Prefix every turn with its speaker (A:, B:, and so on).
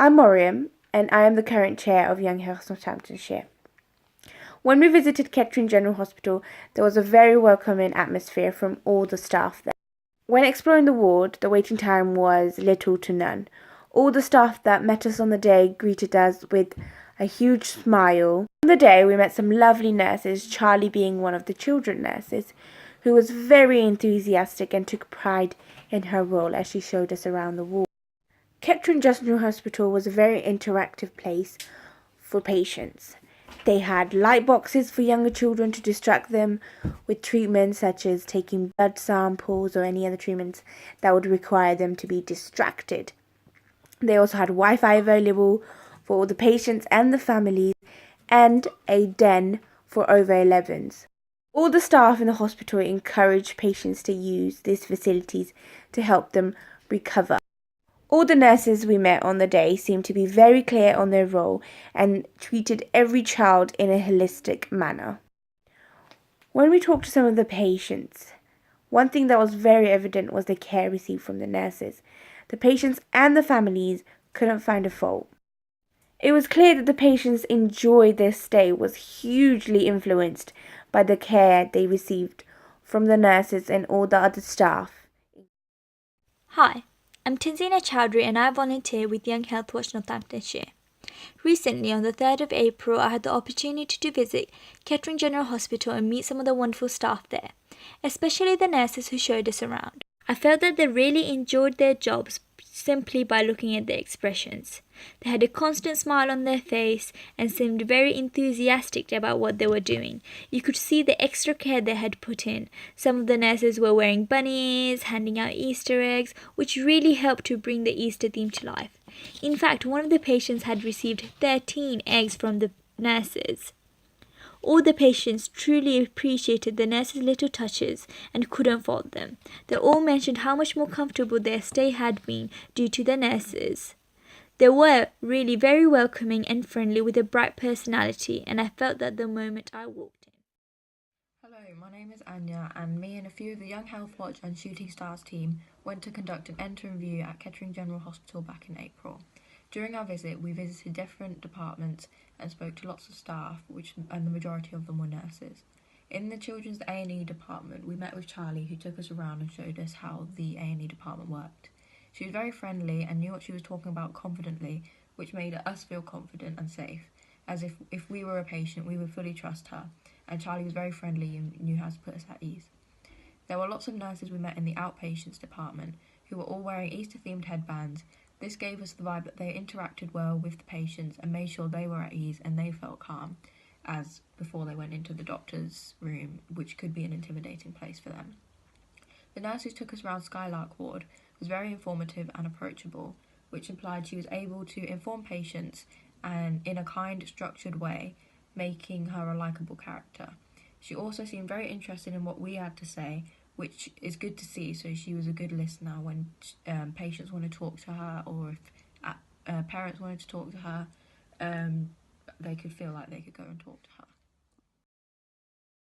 A: I'm Miriam, and I am the current chair of Healthwatch Northamptonshire. When we visited Kettering General Hospital, there was a very welcoming atmosphere from all the staff there. When exploring the ward, the waiting time was little to none. All the staff that met us on the day greeted us with a huge smile. On the day, we met some lovely nurses, Charlie being one of the children nurses, who was very enthusiastic and took pride in her role as she showed us around the ward. Kettering General Hospital was a very interactive place for patients. They had light boxes for younger children to distract them with treatments such as taking blood samples or any other treatments that would require them to be distracted. They also had Wi-Fi available for all the patients and the families, and a den for over 11s. All the staff in the hospital encouraged patients to use these facilities to help them recover. All the nurses we met on the day seemed to be very clear on their role and treated every child in a holistic manner. When we talked to some of the patients, one thing that was very evident was the care received from the nurses. The patients and the families couldn't find a fault. It was clear that the patients enjoyed their stay was hugely influenced by the care they received from the nurses and all the other staff.
B: Hi, I'm Tanzina Chowdhury and I volunteer with Young Healthwatch Northamptonshire. Recently, on the 3rd of April, I had the opportunity to visit Kettering General Hospital and meet some of the wonderful staff there, especially the nurses who showed us around. I felt that they really enjoyed their jobs simply by looking at their expressions. They had a constant smile on their face and seemed very enthusiastic about what they were doing. You could see the extra care they had put in. Some of the nurses were wearing bunnies, handing out Easter eggs, which really helped to bring the Easter theme to life. In fact, one of the patients had received 13 eggs from the nurses. All the patients truly appreciated the nurses' little touches and couldn't fault them. They all mentioned how much more comfortable their stay had been due to the nurses. They were really very welcoming and friendly with a bright personality, and I felt that the moment I walked in.
C: Hello, my name is Anya, and me and a few of the Young Healthwatch and Shooting Stars team went to conduct an end-to-review at Kettering General Hospital back in April. During our visit, we visited different departments and spoke to lots of staff, and the majority of them were nurses. In the children's A&E department, we met with Charlie, who took us around and showed us how the A&E department worked. She was very friendly and knew what she was talking about confidently, which made us feel confident and safe, as if we were a patient, we would fully trust her, and Charlie was very friendly and knew how to put us at ease. There were lots of nurses we met in the outpatients department who were all wearing Easter-themed headbands. This gave us the vibe that they interacted well with the patients and made sure they were at ease and they felt calm, as before they went into the doctor's room, which could be an intimidating place for them. The nurse who took us around Skylark Ward was very informative and approachable, which implied she was able to inform patients and in a kind, structured way, making her a likeable character. She also seemed very interested in what we had to say, which is good to see, so she was a good listener when patients want to talk to her, or if parents wanted to talk to her, they could feel like they could go and talk to her.